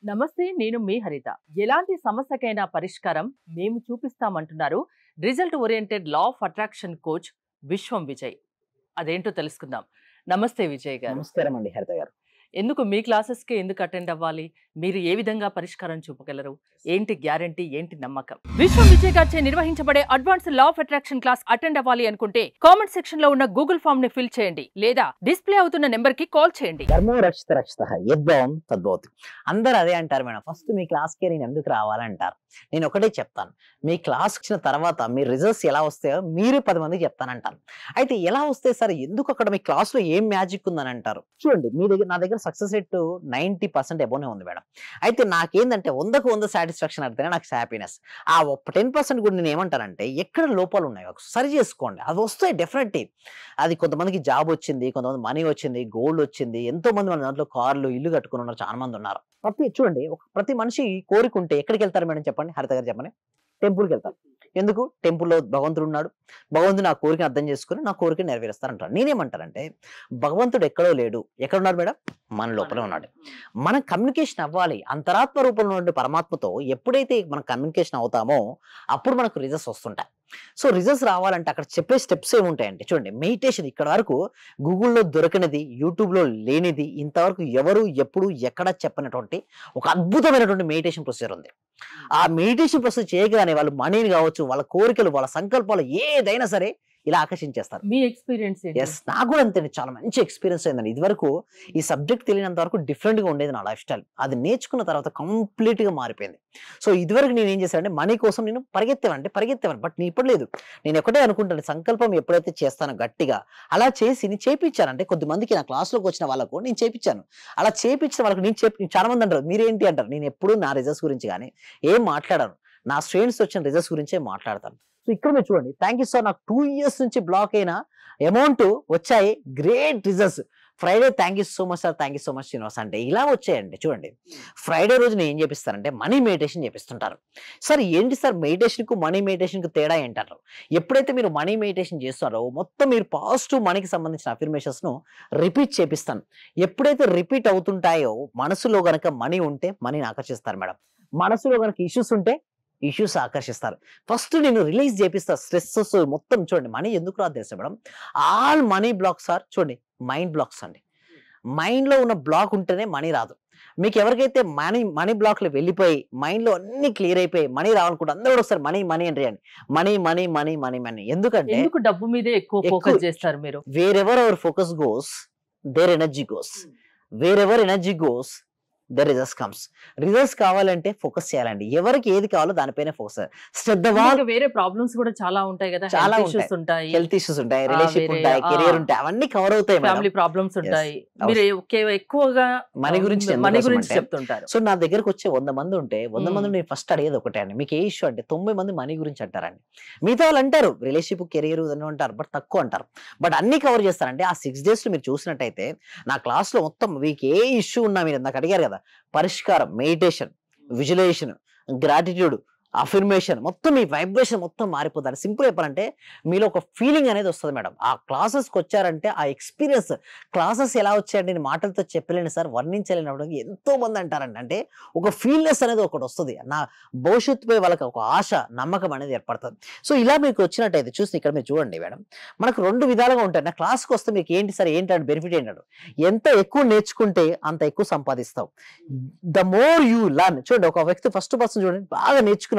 నమస్తే, నేను మీ హరిత. ఎలాంటి సమస్యకైనా పరిష్కారం మేము చూపిస్తామంటున్నారు result oriented law of attraction coach Vishwam Vijay. అదేంటో తెలుసుకుందాం. నమస్తే విజయ్ గారు. నమస్కారం అండి హరిత గారు. ఎందుకు మీ క్లాసెస్‌కే ఎందుకు అటెండ్ అవ్వాలి? మీరు ఏ విధంగా పరిష్కారం చూపగలరు? ఏంటి గ్యారంటీ? ఏంటి నమ్మకం? విశ్వం విజయ్ గారిచే నిర్వహించబడే advanced law of attraction class attend అవ్వాలి అనుకుంటే కామెంట్ సెక్షన్ లో ఉన్న గూగుల్ ఫామ్ ని ఫిల్ చేయండి లేదా డిస్ప్లే అవుతున్న నెంబర్ కి కాల్ చేయండి. ధర్మో రక్షిత రక్షిత యద్భావం తద్భవతి. అందరూ అదే అంటారు మేడం. ఫస్ట్ మీ క్లాస్‌కే నేను ఎందుకు రావాలంటారు. నేను ఒకటే చెప్తాను. మీ క్లాస్ వచ్చిన తర్వాత మీ రిజల్ట్స్ ఎలా వస్తాయో మీరు 10 మందికి చెప్తానంటాను. అయితే ఎలా వస్తాయి సార్? ఎందుకు అక్కడ మీ క్లాస్‌లో ఏం మ్యాజిక్ ఉందని అంటారు. చూడండి, నా దగ్గర సక్సెస్ రేట్ 90% అబోనే ఉంది మేడం. అయితే నాకేందంటే 100కు 100 సాటిస్ఫాక్షన్ అంటేనే నాకు హ్యాపీనెస్. ఆ 10% కూడా నేను ఏమంటానంటే ఎక్కడ లోపాలు ఉన్నాయో సరి చేసుకోండి. అవి వస్తాయి డెఫినెట్లీ. అది కొంతమందికి జాబ్ వచ్చింది, కొంతమంది మనీ వచ్చింది, గోల్డ్ వచ్చింది. ఎంతో మంది మన దాంట్లో కార్లు, ఇల్లు కట్టుకుని ఉన్నారు. చాలా మంది ఉన్నారు. చూడండి, ప్రతి మనిషి కోరికుంటే ఎక్కడికి వెళ్తారు మేడం చెప్పండి? హరిత గారు చెప్పండి. టెంపుల్‌కి వెళ్తారు. ఎందుకు? టెంపుల్‌లో భగవంతుడు ఉన్నాడు. భగవంతుడు నా కోరికను అర్థం చేసుకొని నా కోరికను నెరవేరుస్తారంటారు. నేనేమంటానంటే భగవంతుడు ఎక్కడో లేడు. ఎక్కడున్నాడు మేడం? మన లోపలే ఉన్నాడు. మనం కమ్యూనికేషన్ అవ్వాలి. అంతరాత్మ రూపంలో ఉండే పరమాత్మతో ఎప్పుడైతే మనం కమ్యూనికేషన్ అవుతామో అప్పుడు మనకు రిజల్ట్స్ వస్తుంటాయి. సో రిజల్ట్స్ రావాలంటే అక్కడ చెప్పే స్టెప్స్ ఏముంటాయంటే చూడండి, మెడిటేషన్ ఇక్కడ వరకు గూగుల్‌లో దొరకనిది, యూట్యూబ్‌లో లేనిది, ఇంతవరకు ఎవరు ఎప్పుడు ఎక్కడ చెప్పనటువంటి ఒక అద్భుతమైనటువంటి మెడిటేషన్ ప్రొసీజర్ ఉంది. ఆ మెడిటేషన్ ప్రొసీజర్ చేయగానే వాళ్ళు మనీని కావచ్చు, వాళ్ళ కోరికలు, వాళ్ళ సంకల్పాలు ఏదైనా సరే ఇలా ఆకర్షించేస్తారు. మీ ఎక్స్‌పీరియన్స్ ఏంటి? నాకు కూడా అంతేనండి. చాలా మంచి ఎక్స్‌పీరియన్స్ అయిందండి. ఇదివరకు ఈ సబ్జెక్ట్ తెలియనంత వరకు డిఫరెంట్‌గా ఉండేది నా లైఫ్ స్టైల్. అది నేర్చుకున్న తర్వాత కంప్లీట్‌గా మారిపోయింది. సో ఇదివరకు నేనేం చేశానంటే మనీ కోసం నేను పరిగెత్తేవాడిని. బట్ నేను ఇప్పుడు లేదు. నేను ఒకటే అనుకుంటాను, సంకల్పం ఎప్పుడైతే చేస్తానో గట్టిగా అలా చేసి నేను చేపిచ్చానంటే కొద్దిమందికి నా క్లాస్‌లోకి వచ్చిన వాళ్ళకు నేను చేపిచ్చాను. అలా చేపిచ్చిన వాళ్ళకి చాలా మంది అంటారు, మీరేంటి అంటారు. నేను ఎప్పుడు నా రిజల్ట్స్ గురించి గాని ఏం మాట్లాడను. నా స్టూడెంట్స్ వచ్చిన రిజల్ట్స్ గురించే మాట్లాడతాను. సో ఇక్కడ మీరు చూడండి, థ్యాంక్ యూ సార్. నాకు 2 ఇయర్స్ నుంచి బ్లాక్ అయిన అమౌంట్ వచ్చాయి. Great results. Friday thank you so much sir, thank you so much Srinivas అంటే ఇలా వచ్చాయండి. చూడండి, ఫ్రైడే రోజు నేను ఏం చేపిస్తానంటే మనీ మెడిటేషన్ చేపిస్తుంటారు. సార్ ఏంటి సార్ మెడిటేషన్కు మనీ మెడిటేషన్కు తేడా ఏంటారు? ఎప్పుడైతే మీరు మనీ మెడిటేషన్ చేస్తారో మొత్తం మీరు పాజిటివ్ మనీకి సంబంధించిన అఫర్మేషన్స్ను రిపీట్ చేపిస్తాను. ఎప్పుడైతే రిపీట్ అవుతుంటాయో మనసులో గనక మనీ ఉంటే మనీని ఆకర్షిస్తారు మేడం. మనసులో గనక ఇష్యూస్ ఉంటే ఇష్యూస్ ఆకర్షిస్తారు. ఫస్ట్ నేను రిలీజ్ చేపిస్తా స్ట్రెస్సెస్ మొత్తం. చూడండి, మనీ ఎందుకు రాదు తెలుసా madam? All money blocks are చూడండి మైండ్ బ్లాక్స్ అండి. మైండ్‌లో ఉన్న బ్లాక్ ఉంటేనే మనీ రాదు. మీకు ఎవరికైతే మనీ బ్లాక్‌లో వెళ్ళిపోయి మైండ్‌లో అన్నీ క్లియర్ అయిపోయి మనీ రావాలనుకుంటే అందరూ కూడా ఒకసారి మనీ మనీ అంటారు. Money money money money money ఎందుకంటే ఎందుకు డబ్బు మీదే ఎక్కువ ఫోకస్ చేస్తారు మీరు? Wherever our focus goes there energy goes. Wherever energy goes the results comes. Results కావాలంటే ఫోకస్ చేయాలండి. ఎవరికి ఏది కావాలో దానిపైనే ఫోకస్. ఇంకా వేరే ప్రాబ్లమ్స్ కూడా చాలా ఉంటాయి కదా. చాలా ఇష్యూస్ ఉంటాయి, హెల్త్ ఇష్యూస్ ఉంటాయి, రిలేషన్‌షిప్ ఉంటాయి, కెరియర్ ఉంటాయి, అవన్నీ కవర్ అవుతాయి మేడం. ఫ్యామిలీ ప్రాబ్లమ్స్ ఉంటాయి. మీరు ఎక్కువగా మనీ గురించి చెప్తుంటారు. సో నా దగ్గరకు వచ్చే 100 మంది ఉంటే 100 మంది నేను ఫస్ట్ అడిగేది ఒకటే అండి, మీకు ఏ ఇష్యూ అంటే 90 మంది మనీ గురించి అంటారండి. మిగతా వాళ్ళు అంటారు రిలేషన్‌షిప్, కెరియర్ ఇవన్నీ అంటారు, బట్ తక్కువ అంటారు. బట్ అన్ని కవర్ చేస్తారంటే ఆ 6 డేస్ లో మీరు చూసినట్టయితే నా క్లాస్ లో మొత్తం మీకు ఏ ఇష్యూ ఉన్నా మీరు నాకు అడిగారు కదా, పరిష్కారం, మెడిటేషన్, విజువలైజేషన్, గ్రాటిట్యూడ్, అఫర్మేషన్ మొత్తం మీ వైబ్రేషన్ మొత్తం మారిపోతారు. సింపుల్ చెప్పాలంటే మీలో ఒక ఫీలింగ్ అనేది వస్తుంది మేడం. ఆ క్లాసెస్కి వచ్చారంటే ఆ ఎక్స్పీరియన్స్, క్లాసెస్ ఎలా వచ్చాయంటే నేను మాటలతో చెప్పలేను సార్, వర్ణించలేనప్పుడు ఎంతో మంది అంటారండి. అంటే ఒక ఫీల్నెస్ అనేది ఒకటి వస్తుంది. నా భవిష్యత్తుపై వాళ్ళకి ఒక ఆశ, నమ్మకం అనేది ఏర్పడుతుంది. సో ఇలా మీకు వచ్చినట్టయితే చూసి ఇక్కడ మీరు చూడండి మేడం, మనకు 2 విధాలుగా ఉంటాయి. నా క్లాస్కి వస్తే మీకు ఏంటి సార్ ఏంటంటే బెనిఫిట్ ఏంటంటే ఎంత ఎక్కువ నేర్చుకుంటే అంత ఎక్కువ సంపాదిస్తావు. The more you learn. చూడండి, ఒక వ్యక్తి ఫస్ట్ పర్సన్ చూడండి బాగా నేర్చుకున్నాడు,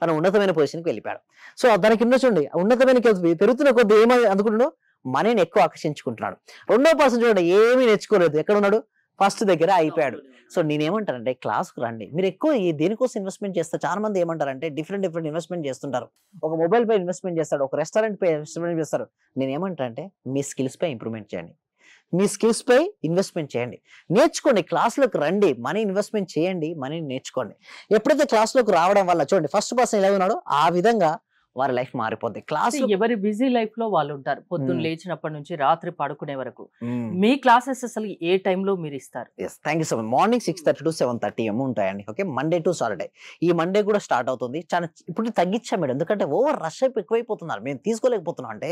తన ఉన్నతమైన పొజిషన్కి వెళ్ళిపోయాడు. సో దాని కింద చూడండి ఉన్నతమైన పెరుగుతున్న కొద్ది ఏమని అనుకుంటున్నాడు, మనీని ఎక్కువ ఆకర్షించుకుంటున్నాడు. రెండో పర్సన్ చూడండి ఏమీ నేర్చుకోలేదు, ఎక్కడ ఉన్నాడు, ఫస్ట్ దగ్గర అయిపోయాడు. సో నేనేమంటానంటే క్లాస్కు రండి. మీరు ఎక్కువ దేనికోసం ఇన్వెస్ట్మెంట్ చేస్తారు? చాలా మంది ఏమంటారంటే డిఫరెంట్ ఇన్వెస్ట్మెంట్ చేస్తుంటారు. ఒక మొబైల్ పై ఇన్వెస్ట్మెంట్ చేస్తాడు, ఒక రెస్టారెంట్ పై ఇన్వెస్ట్మెంట్ చేస్తారు. నేనేమంటానంటే మీ స్కిల్స్ పై ఇంప్రూవ్మెంట్ చేయండి. మీ స్కిల్స్ పై ఇన్వెస్ట్మెంట్ చేయండి, నేర్చుకోండి. క్లాస్లోకి రండి, మనీ ఇన్వెస్ట్మెంట్ చేయండి, మనీని నేర్చుకోండి. ఎప్పుడైతే క్లాస్లోకి రావడం వల్ల చూడండి ఫస్ట్ పర్సన్ ఎలా ఉన్నాడో ఆ విధంగా వారి లైఫ్ మారిపోద్ది. క్లాస్ ఎవరి బిజీ లైఫ్ లో వాళ్ళు ఉంటారు. పొద్దున్న లేచినప్పటి నుంచి రాత్రి పడుకునే వరకు మీ క్లాసెస్ అసలు ఏ టైంలో మీరు ఇస్తారు? Thank you so much. Morning 6:30 to 7:30 ఉంటాయండి. Okay, Monday to Saturday. ఈ మండే కూడా స్టార్ట్ అవుతుంది. చాలా ఇప్పుడు తగ్గించాం మేడం, ఎందుకంటే ఓవర్ రష్ ఎక్కువైపోతున్నారు, మేము తీసుకోలేకపోతున్నాం. అంటే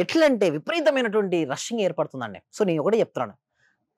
ఎట్లా అంటే విపరీతమైనటువంటి రషింగ్ ఏర్పడుతుందండి. సో నేను ఒకటే చెప్తున్నాను,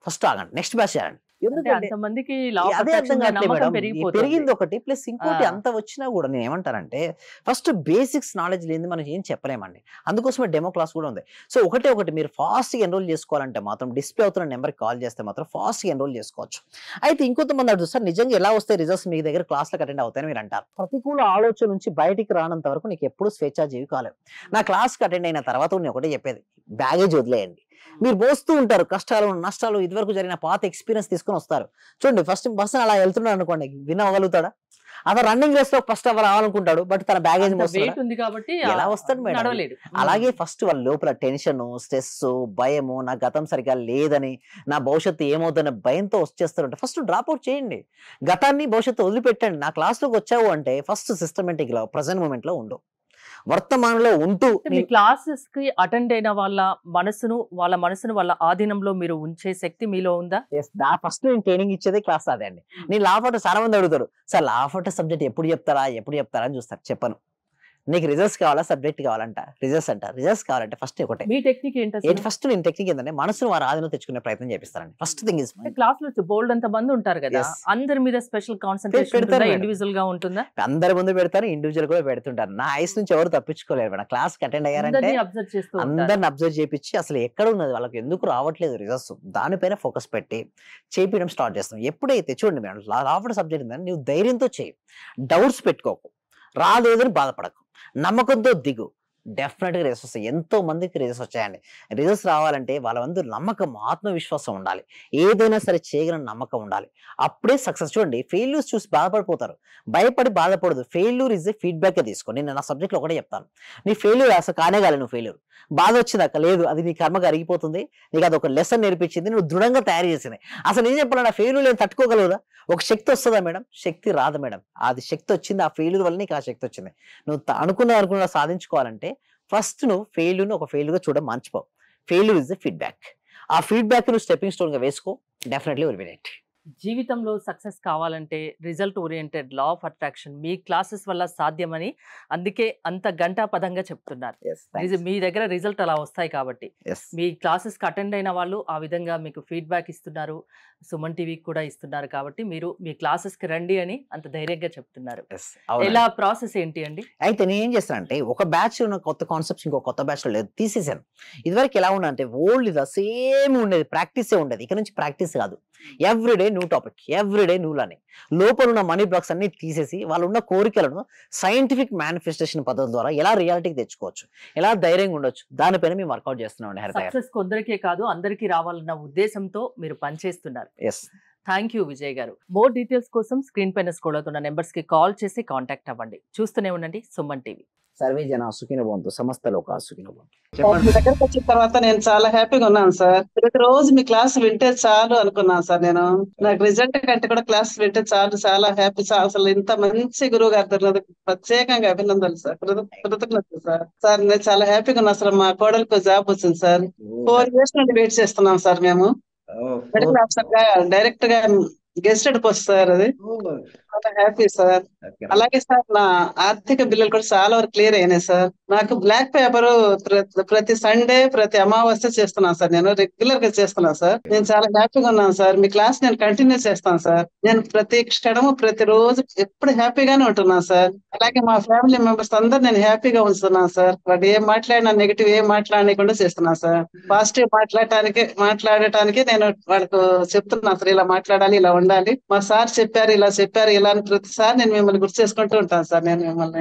ఫస్ట్ ఆగండి, నెక్స్ట్ బ్యాచ్ చేయండి. ఎందుకంటే అంతమందికి లా ఆఫ్ అదే అర్థం అట్రాక్షన్ కావట్లేదు నమ్మకం మేడం. పెరిగిపోతుంది. పెరిగింది ఒకటి, ప్లస్ ఇంకోటి ఆ. అంత వచ్చినా కూడా నేను ఏమంటానంటే ఫస్ట్ బేసిక్స్ నాలెడ్జ్ లేనిది మనం ఏం చెప్పలేమండి. అందుకోసమే డెమో క్లాస్ కూడా ఉంది. సో ఒకటి మీరు ఫాస్ట్‌గా ఎన్రోల్ చేసుకోవాలంటే మాత్రం డిస్‌ప్లే అవుతున్న నెంబర్‌కి కాల్ చేస్తే మాత్రం ఫాస్ట్‌గా ఎన్రోల్ చేసుకోవచ్చు. అయితే ఇంకొంతమంది అడుగుతారు, సార్ నిజంగా ఎలా వస్తాయి రిజల్ట్స్ మీ దగ్గర క్లాస్‌లకు అటెండ్ అవుతాయని మీరు అంటారు. ప్రతికూల ఆలోచన నుంచి బయటికి రానంత వరకు నీకు ఎప్పుడు స్వేచ్ఛాజీవి కాలేవు. నా క్లాస్‌కి అటెండ్ అయిన తర్వాత నేను ఒకటే చెప్పేది, బ్యాగేజ్ వదిలేయండి. మీరు మోస్తూ ఉంటారు కష్టాలు, నష్టాలు, ఇదివరకు జరిగిన పాత ఎక్స్‌పీరియన్స్ తీసుకొని వస్తారు. చూడండి ఫస్ట్ పర్సన్ అలా వెళ్తున్నాడు అనుకోండి, విన్ అవ్వగలుగుతాడా? అతను రన్నింగ్ రేస్‌లో ఫస్ట్ రావాలనుకుంటాడు. బట్ తన బ్యాగేజ్ అంత మోస్తున్నాడా? వెయిట్ ఉంది కాబట్టి ఎలా వస్తాడు మేడం? నడవలేడు. అలాగే ఫస్ట్ వాళ్ళ లోపల టెన్షను, స్ట్రెస్సు, భయము, నా గతం సరిగ్గా లేదని, నా భవిష్యత్తు ఏమవుద్దనే భయంతో వచ్చేస్తారంటే ఫస్ట్ డ్రాప్ ఔట్ చేయండి. గతాన్ని, భవిష్యత్తు వదిలిపెట్టండి. నా క్లాస్‌లోకి వచ్చావు అంటే ఫస్ట్ సిస్టమాటిక్‌గా ప్రెజెంట్ మూమెంట్‌లో ఉండు. వర్తమానంలో ఉంటూ మీ క్లాసెస్ కి అటెండ్ అయిన వాళ్ళ మనసును వాళ్ళ ఆధీనంలో మీరు ఉంచే శక్తి మీలో ఉందా? ఫస్ట్ నేను ట్రైనింగ్ ఇచ్చేదే క్లాస్ అదే అండి. నేను లా ఆఫ్ చాలా మంది అడుగుతారు, సార్ లా ఆఫ్ సబ్జెక్ట్ ఎప్పుడు చెప్తారా అని చూస్తారు. చెప్పను. నీకు రిజల్ట్స్ కావాలా, సబ్జెక్ట్ కావాలంట, రిజల్ట్స్ కావాలంటే ఫస్ట్ ఒకటే. మీ టెక్నిక్ ఏంటి అసలు? ఫస్ట్ నేను టెక్నిక్ ఏంటంటే మనసును వారి ఆధీనంలో తెచ్చుకునే ప్రయత్నం చేపిస్తానండి. ఫస్ట్ థింగ్ ఇస్ క్లాస్ లో బోల్డ్ అంత మంది ఉంటారు కదా, Yes. అందరి మీద స్పెషల్ కాన్సంట్రేషన్ పెడతారు ఉంటుందా, మేడం. ఇండివిజువల్ గా ఉంటుందా? అందరి ముందు పెడతారు, ఇండివిజువల్ కూడా పెడుతుంటారు. నా ఐస్ నుంచి ఎవరు తప్పించుకోలేరు మేడం. క్లాస్ కి అటెండ్ అయ్యారంటే అందరినీ అబ్జర్వ్ చేస్తూ ఉంటారు. అందరిని అబ్జర్వ్ చేపించి అసలు ఎక్కడ ఉన్నది, వాళ్ళకి ఎందుకు రావట్లేదు రిజల్ట్స్, దానిపైన ఫోకస్ పెట్టి చేపించడం స్టార్ట్ చేస్తాం. ఎప్పుడైతే చూడండి మేడం, లా ఆఫ్ సబ్జెక్ట్ ఉందని నువ్వు ధైర్యంతో చేయి, డౌట్స్ పెట్టుకోకు, రాలేదని బాధపడకు, నమ్మకంతో దిగు, డెఫినెట్ గా రిజల్ట్స్ వస్తాయి. ఎంతో మందికి రిజల్ట్స్ వచ్చాయండి. రిజల్ట్స్ రావాలంటే వాళ్ళ ముందు నమ్మకం, ఆత్మవిశ్వాసం ఉండాలి. ఏదైనా సరే చేయగలని నమ్మకం ఉండాలి. అప్పుడే సక్సెస్. చూడండి ఫెయిల్యూర్స్ చూసి బాధపడిపోతారు, భయపడి బాధపడదు. ఫెయిల్యూర్ ఇస్ ఏ ఫీడ్బ్యాక్ తీసుకో. నేను నా సబ్జెక్ట్ లో ఒకటే చెప్తాను, నీ ఫెయిల్యూర్ అసలు కానే కాలే. నువ్వు ఫెయిల్యూర్ బాధ వచ్చిందాక లేదు, అది నీ కర్మగా అరిగిపోతుంది. నీకు అది ఒక లెసన్ నేర్పించింది, నువ్వు దృఢంగా తయారు చేసింది. అసలు నేను చెప్పాలన్నా ఫెయిల్యూర్ నేను తట్టుకోగలవుదా? ఒక శక్తి వస్తుందా మేడం? శక్తి రాదు మేడం. అది శక్తి వచ్చింది, ఆ ఫెయిల్యూర్ వల్ల నీకు ఆ శక్తి వచ్చింది. నువ్వు అనుకున్న సాధించుకోవాలంటే ఫస్ట్ నువ్వు ఫెయిల్యూర్ని ఒక ఫెయిల్యూర్ గా చూడడం మర్చిపో. Failure is the feedback. ఆ ఫీడ్బ్యాక్ నువ్వు స్టెప్పింగ్ స్టోన్ గా వేసుకో, డెఫినెట్లీ విల్ విన్ ఇట్. జీవితంలో సక్సెస్ కావాలంటే result oriented law of attraction me classes వల్ల సాధ్యమని అందుకే అంత గంటాపదంగా చెప్తున్నారు. మీ దగ్గర రిజల్ట్ అలా వస్తాయి కాబట్టి మీ క్లాసెస్ కి అటెండ్ అయిన వాళ్ళు ఆ విధంగా మీకు ఫీడ్బ్యాక్ ఇస్తున్నారు, సుమన్ టీవీకి కూడా ఇస్తున్నారు. కాబట్టి మీరు మీ క్లాసెస్ కి రండి అని అంత ధైర్యంగా చెప్తున్నారు. ఎలా ప్రాసెస్ ఏంటి అండి? అయితే నేను ఏం చేస్తానంటే ఒక బ్యాచ్ కొత్త కాన్సెప్ట్స్ ఇంకో కొత్త బ్యాచ్ లో లేదు, తీసేసాను. ఇదివరకు ఎలా ఉండంటే ఓల్డ్ సేమ్ ఉండేది, ప్రాక్టీసే ఉండేది. ఇక్కడ నుంచి ప్రాక్టీస్ కాదు, everyday new topic, everyday new learning. లోపల ఉన్న మనీ బ్లాక్స్ అన్ని తీసేసి వాళ్ళు ఉన్న కోరికలను సైంటిఫిక్ మేనిఫెస్టేషన్ పద్ధతి ద్వారా ఎలా రియాలిటీకి తెచ్చుకోవచ్చు, ఎలా ధైర్యంగా ఉండొచ్చు, దానిపైన మేము వర్కౌట్ చేస్తున్నాం. సక్సెస్ కొందరికే కాదు అందరికీ రావాలన్న ఉద్దేశంతో మీరు పనిచేస్తున్నారు. థ్యాంక్ యూ విజయ్ గారు. మోర్ డీటెయిల్స్ కోసం స్క్రీన్ పైన స్క్రోల్ అవుతున్న నెంబర్స్ కి కాల్ చేసి కాంటాక్ట్ అవ్వండి. చూస్తూనే ఉండండి సుమన్ టీవీ. సర్వే జన సుఖినో భవంతు, సమస్త లోకా సుఖినో భవంతు. మీ దగ్గరకు వచ్చిన తర్వాత నేను చాలా హ్యాపీగా ఉన్నాను సార్. ప్రతిరోజు మీ క్లాస్ వింటే చాలు అనుకున్నాను సార్. నేను నాకు రిజల్ట్ కంటే కూడా క్లాస్ వింటే చాలు, చాలా హ్యాపీ సార్. అసలు ఇంత మంచి గురువు గారు దొరికినందుకు ప్రత్యేకంగా అభినందనలు సార్, కృతజ్ఞతలు సార్. సార్ నేను చాలా హ్యాపీగా ఉన్నా సార్. మా కోడలికి జాబ్ వచ్చింది సార్. 4 years నుండి వెయిట్ చేస్తున్నాం సార్. మేము మెడికల్ ఆఫీసర్ గా డైరెక్ట్ గా గెస్టెడ్ పోస్ట్ సార్. అది చాలా హ్యాపీ సార్. అలాగే సార్ నా ఆర్థిక బిల్లులు కూడా చాలా వరకు క్లియర్ అయినాయి సార్. నాకు బ్లాక్ పేపర్ ప్రతి సండే, ప్రతి అమావాస్య చేస్తున్నాను సార్. నేను రెగ్యులర్ గా చేస్తున్నాను సార్. నేను చాలా హ్యాపీగా ఉన్నాను సార్. మీ క్లాస్ నేను కంటిన్యూ చేస్తాను సార్. నేను ప్రతి క్షణము ప్రతి రోజు ఎప్పుడు హ్యాపీగానే ఉంటున్నాను సార్. అలాగే మా ఫ్యామిలీ మెంబర్స్ అందరు నేను హ్యాపీగా ఉంచుతున్నాను సార్. వాడు ఏం మాట్లాడినా నెగిటివ్ ఏం మాట్లాడకుండా చేస్తున్నాను సార్. పాజిటివ్ మాట్లాడటానికి నేను వాళ్ళకు చెప్తున్నాను సార్, ఇలా మాట్లాడాలి, ఇలా ఉండాలి, మా సార్ చెప్పారు, ఇలా చెప్పారు, ఇలా అని ప్రతిసారి నేను మిమ్మల్ని గుర్తు చేసుకుంటూ ఉంటాను సార్. నేను మిమ్మల్ని